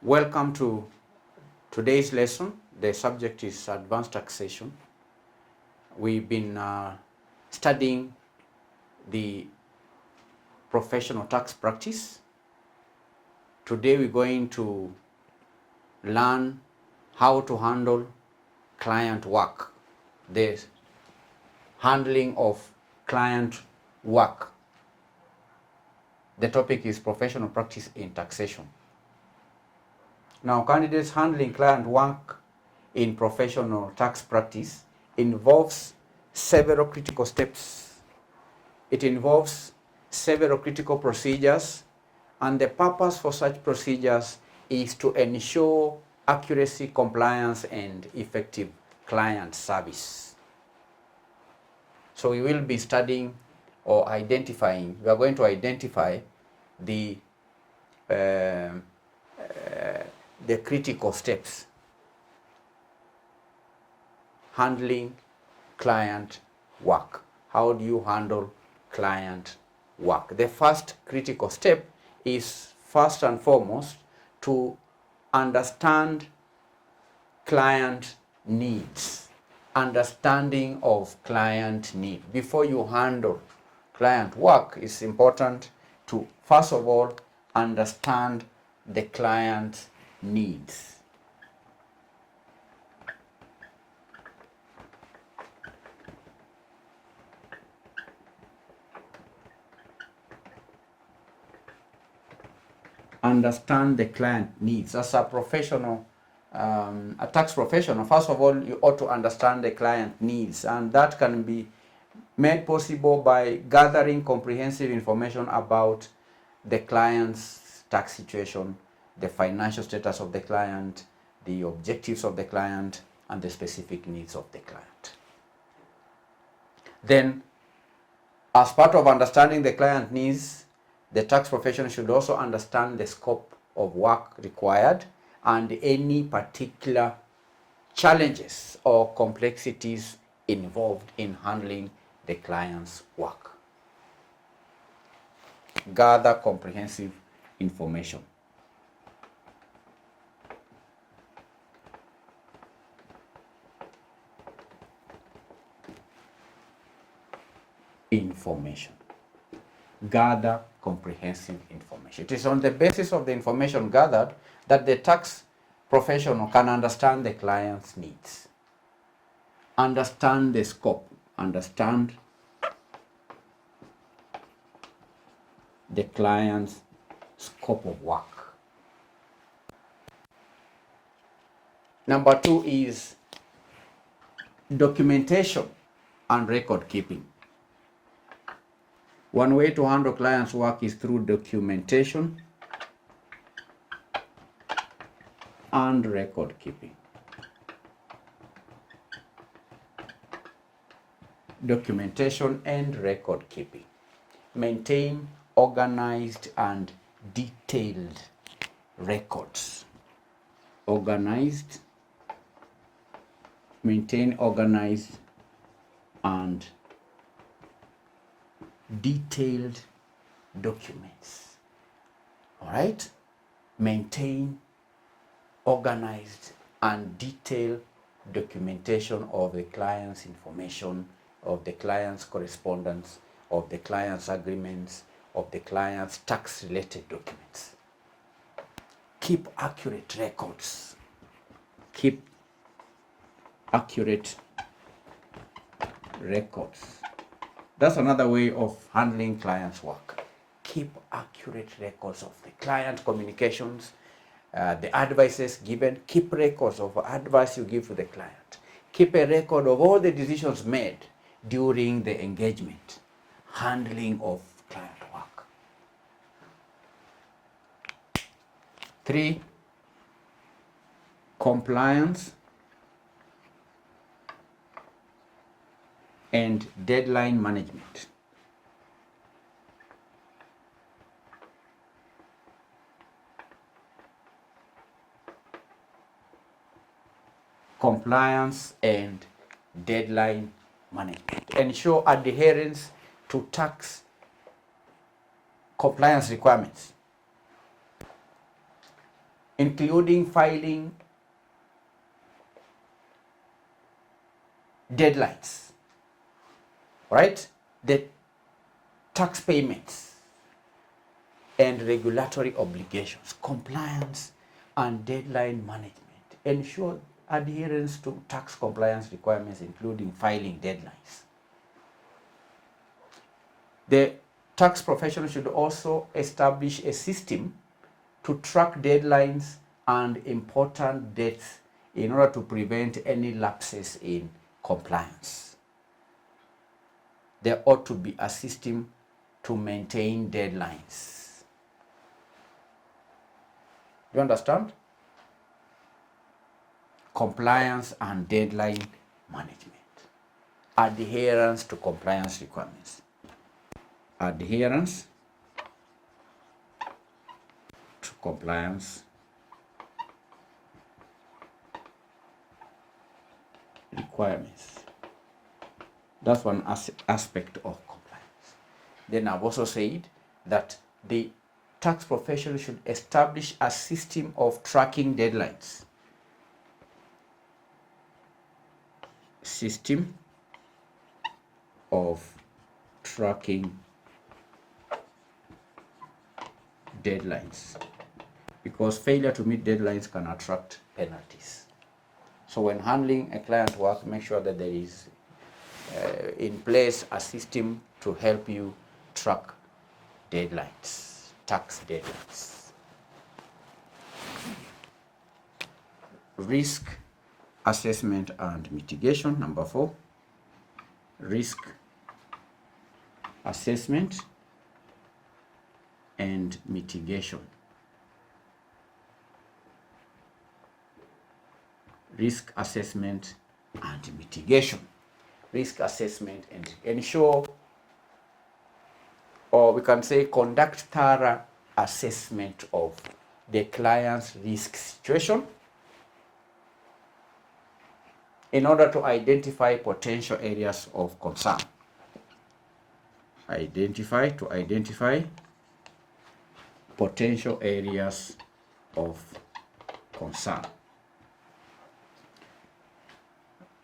Welcome to today's lesson. The subject is advanced taxation. We've been studying the professional tax practice. Today we're going to learn how to handle client work, the handling of client work. The topic is professional practice in taxation. Now, candidates handling client work in professional tax practice involves several critical steps. It involves several critical procedures, and the purpose for such procedures is to ensure accuracy, compliance, and effective client service. So we will be studying or identifying, we are going to identify the critical steps handling client work. How do you handle client work? The first critical step is first and foremost to understand client needs. Understanding of client need. Before you handle client work, it's important to first of all understand the client needs. Understand the client needs. As a professional, a tax professional, first of all, you ought to understand the client needs, and that can be made possible by gathering comprehensive information about the client's tax situation, the financial status of the client, the objectives of the client, and the specific needs of the client. Then, as part of understanding the client needs, the tax professional should also understand the scope of work required and any particular challenges or complexities involved in handling the client's work. Gather comprehensive information. Gather comprehensive information. It is on the basis of the information gathered that the tax professional can understand the client's needs. Understand the scope. Understand the client's scope of work. Number two is documentation and record keeping. One way to handle clients' work is through documentation and record keeping. Documentation and record keeping. Maintain organized and detailed records. Maintain organized and detailed documents. All right? Maintain organized and detailed documentation of the client's information, of the client's correspondence, of the client's agreements, of the client's tax-related documents. Keep accurate records. Keep accurate records. That's another way of handling clients' work. Keep accurate records of the client communications, the advices given. Keep records of advice you give to the client. Keep a record of all the decisions made during the engagement, handling of client work. 3, compliance and deadline management. Compliance and deadline management. Ensure adherence to tax compliance requirements, including filing deadlines, right? The tax payments and regulatory obligations, compliance and deadline management. Ensure adherence to tax compliance requirements, including filing deadlines. The tax professional should also establish a system to track deadlines and important dates in order to prevent any lapses in compliance. There ought to be a system to maintain deadlines. You understand? Compliance and deadline management. Adherence to compliance requirements. Adherence to compliance requirements. That's one aspect of compliance. Then I've also said that the tax professional should establish a system of tracking deadlines. System of tracking deadlines, because failure to meet deadlines can attract penalties. So when handling a client work, make sure that there is in place a system to help you track deadlines, tax deadlines. Risk assessment and mitigation, number 4. Risk assessment and mitigation. Risk assessment and mitigation. Risk assessment and ensure, or we can say conduct thorough assessment of the client's risk situation in order to identify potential areas of concern. Identify potential areas of concern.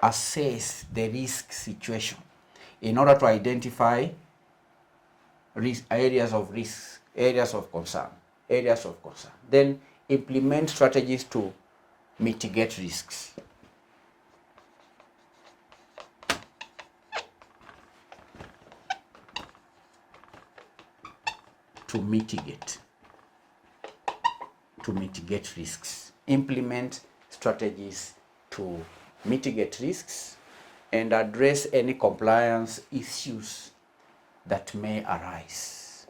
Assess the risk situation in order to identify areas of concern. Then implement strategies to mitigate risks. To mitigate risks. Implement strategies to mitigate risks and address any compliance issues that may arise.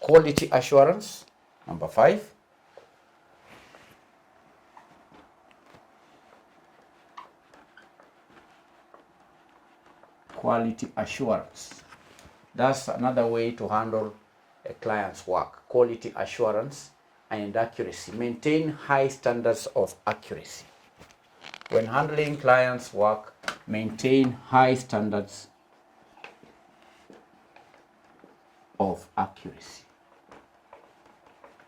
Quality assurance, number 5. Quality assurance. That's another way to handle a client's work. Quality assurance and accuracy. Maintain high standards of accuracy. When handling clients' work, maintain high standards of accuracy.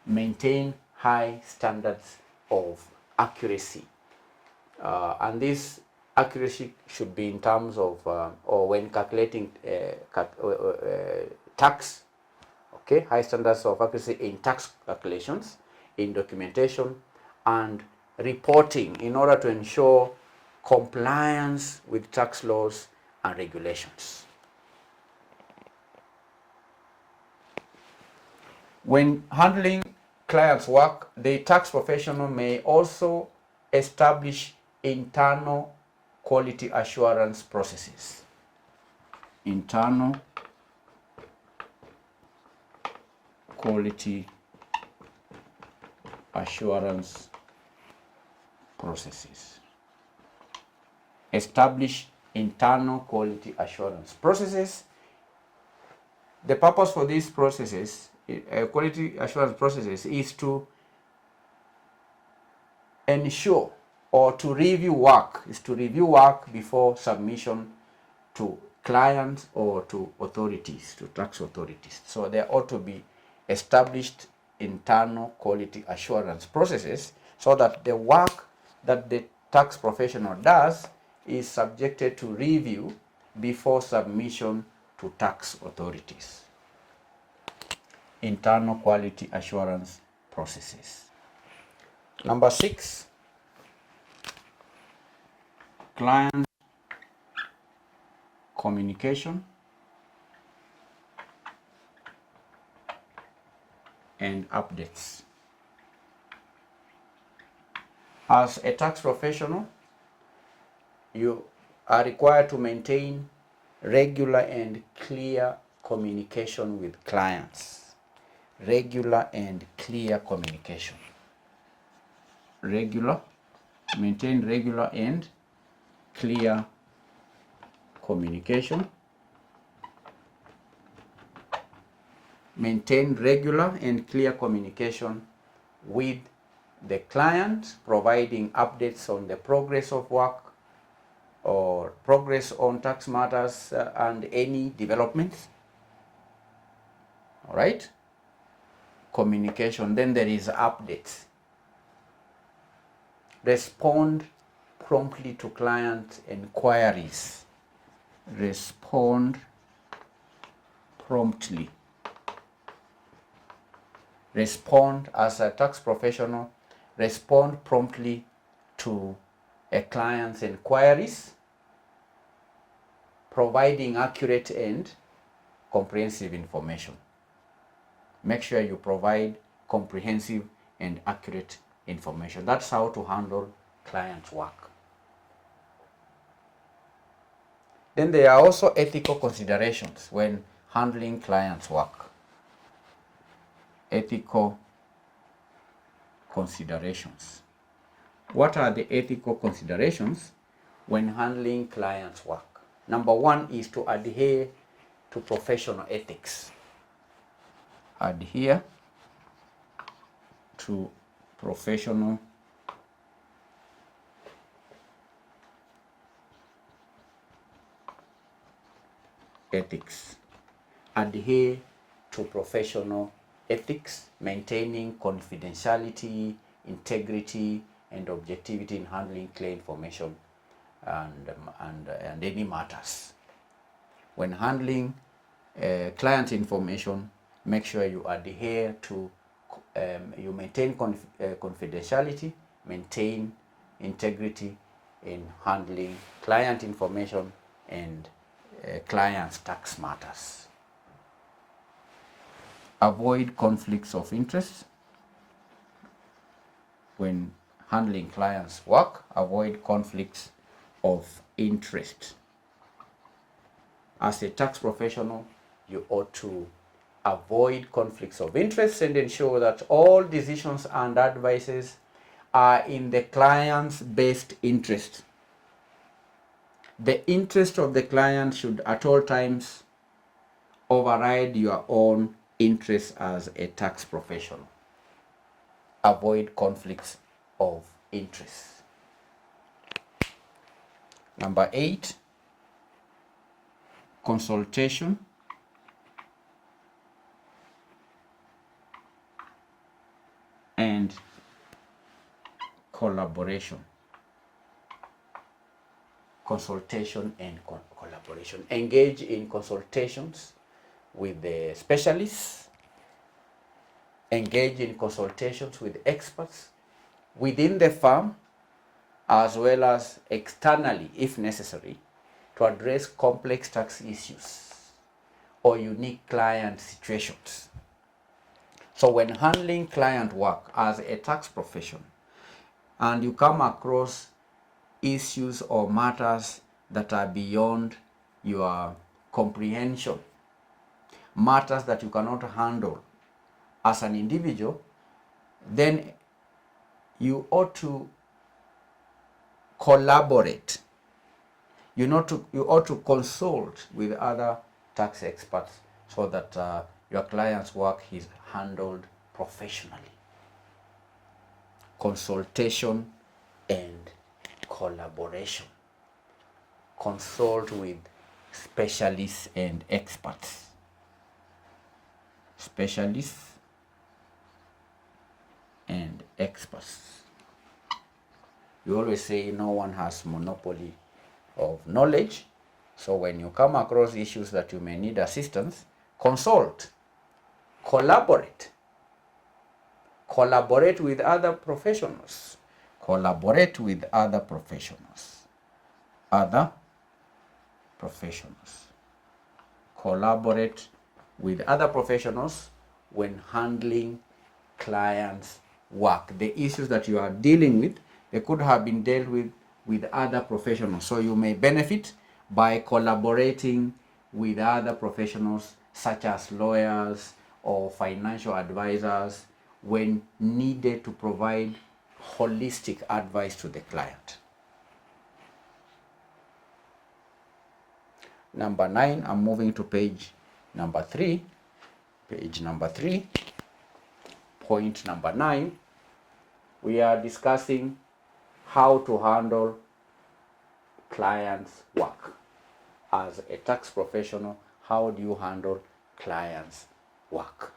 Maintain high standards of accuracy. And this accuracy should be in terms of, or when calculating tax, okay, high standards of accuracy in tax calculations, in documentation, and reporting in order to ensure compliance with tax laws and regulations. When handling clients' work, the tax professional may also establish internal quality assurance processes. Internal quality assurance processes. Establish internal quality assurance processes. The purpose for these processes, quality assurance processes, is to ensure or to review work, before submission to clients or to authorities, to tax authorities. So there ought to be established internal quality assurance processes so that the work that the tax professional does is subjected to review before submission to tax authorities. Internal quality assurance processes. Number 6, client communication and updates. As a tax professional, you are required to maintain regular and clear communication with clients. Regular and clear communication. Maintain regular and clear communication. Maintain regular and clear communication with the client, providing updates on the progress of work or progress on tax matters and any developments. All right? Communication. Then there is updates. Respond promptly to client inquiries. Respond promptly. Respond as a tax professional. Respond promptly to a client's inquiries, providing accurate and comprehensive information. Make sure you provide comprehensive and accurate information. That's how to handle client work. Then there are also ethical considerations when handling clients' work. Ethical considerations. What are the ethical considerations when handling clients' work? Number 1 is to adhere to professional ethics. Adhere to professional ethics. Adhere to professional ethics, maintaining confidentiality, integrity, and objectivity in handling clear information and any matters. When handling client information, make sure you adhere to, you maintain confidentiality, maintain integrity in handling client information and clients' tax matters. Avoid conflicts of interest. When handling clients' work, avoid conflicts of interest. As a tax professional, you ought to avoid conflicts of interest and ensure that all decisions and advices are in the client's best interest. The interest of the client should at all times override your own interests as a tax professional. Avoid conflicts of interest. Number 8, consultation and collaboration. Consultation and collaboration. Engage in consultations with the specialists. Engage in consultations with experts within the firm as well as externally if necessary to address complex tax issues or unique client situations. So when handling client work as a tax professional and you come across issues or matters that are beyond your comprehension, matters that you cannot handle as an individual, then you ought to collaborate. You ought to consult with other tax experts so that your client's work is handled professionally. Consultation and collaboration. Consult with specialists and experts. Specialists and experts. You always say no one has monopoly of knowledge. So when you come across issues that you may need assistance, consult, collaborate. Collaborate with other professionals. Collaborate with other professionals. Other professionals. Collaborate with other professionals when handling clients' work. The issues that you are dealing with, they could have been dealt with other professionals. So you may benefit by collaborating with other professionals such as lawyers or financial advisors when needed to provide holistic advice to the client. Number 9, I'm moving to page number 3. Page number 3, point number 9, we are discussing how to handle clients' work. As a tax professional, how do you handle clients' work?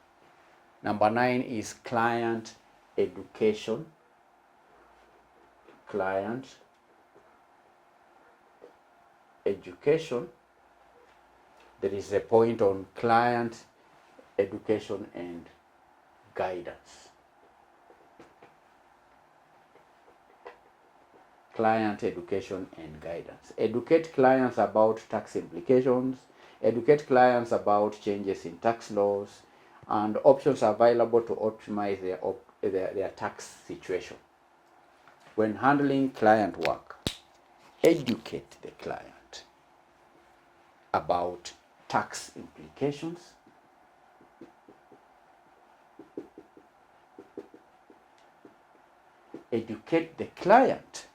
Number 9 is client education. Client education. There is a point on client education and guidance. Client education and guidance. Educate clients about tax implications, educate clients about changes in tax laws, and options available to optimize their tax situation. When handling client work, educate the client about tax implications, educate the client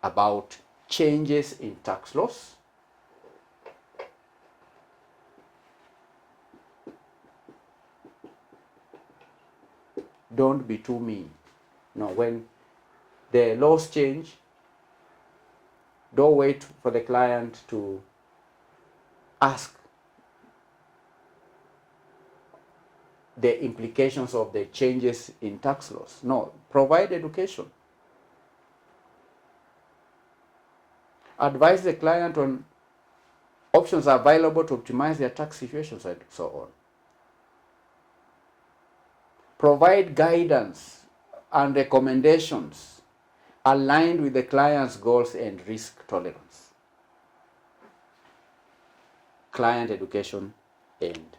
about changes in tax laws, don't be too mean. No, when the laws change, don't wait for the client to ask the implications of the changes in tax laws. No, provide education. Advise the client on options available to optimize their tax situations and so on. Provide guidance and recommendations aligned with the client's goals and risk tolerance. Client education and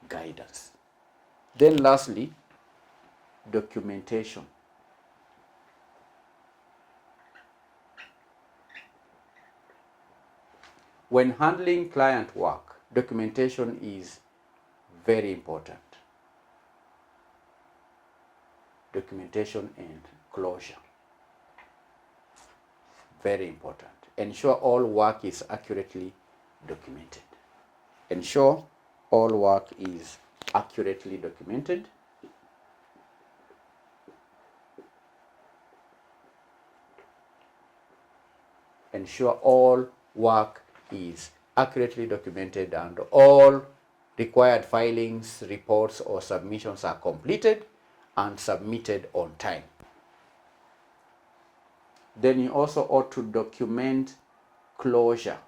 guidance. Then lastly, documentation. When handling client work, documentation is very important. Documentation and closure. Very important. Ensure all work is accurately documented. Ensure all work is accurately documented. Ensure all work is accurately documented and all required filings, reports, or submissions are completed and submitted on time. Then you also ought to document closure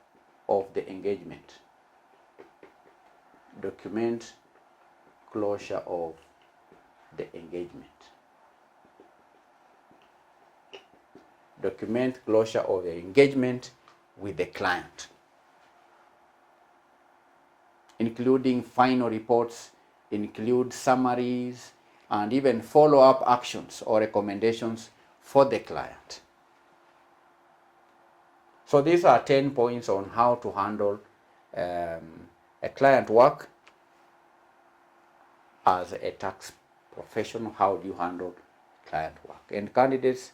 of the engagement. Document closure of the engagement. Document closure of the engagement with the client, including final reports, include summaries, and even follow-up actions or recommendations for the client. So these are 10 points on how to handle a client work as a tax professional. How do you handle client work? And candidates,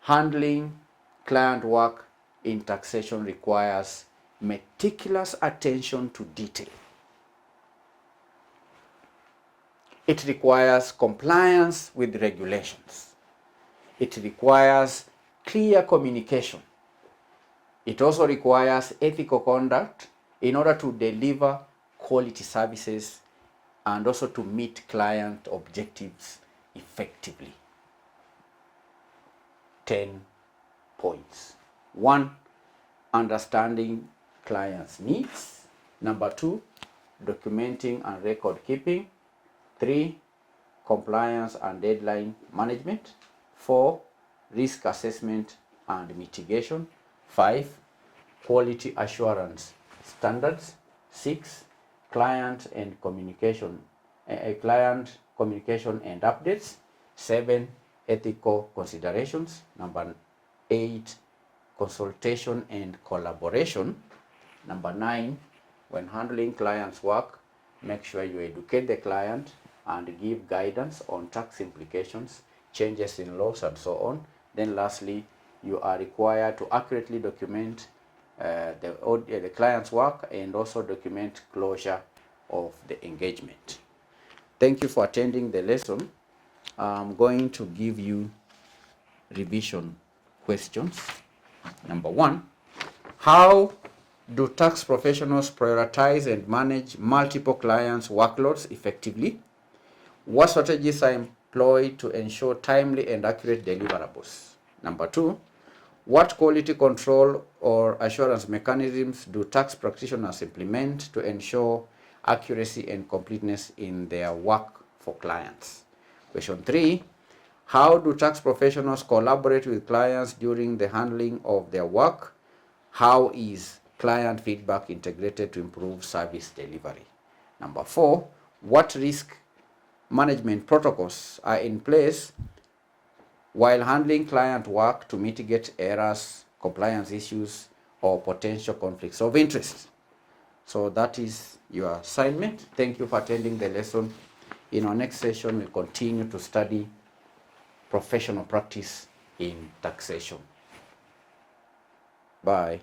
handling client work in taxation requires meticulous attention to detail. It requires compliance with regulations. It requires clear communication. It also requires ethical conduct in order to deliver quality services and also to meet client objectives effectively. 10 points. 1, understanding clients' needs. Number 2, documenting and record keeping. 3, compliance and deadline management. 4, risk assessment and mitigation. 5, quality assurance standards. 6, client communication and updates. 7, ethical considerations. Number 8, consultation and collaboration. Number 9, when handling clients' work, make sure you educate the client and give guidance on tax implications, changes in laws, and so on. Then lastly, you are required to accurately document the client's work and also document closure of the engagement. Thank you for attending the lesson. I'm going to give you revision questions. Number 1, how do tax professionals prioritize and manage multiple clients' workloads effectively? What strategies are employed to ensure timely and accurate deliverables? Number 2, what quality control or assurance mechanisms do tax practitioners implement to ensure accuracy and completeness in their work for clients? Question 3, how do tax professionals collaborate with clients during the handling of their work? How is client feedback integrated to improve service delivery? Number 4, what risk management protocols are in place while handling client work to mitigate errors, compliance issues, or potential conflicts of interest? So that is your assignment. Thank you for attending the lesson. In our next session, we continue to study professional practice in taxation. Bye.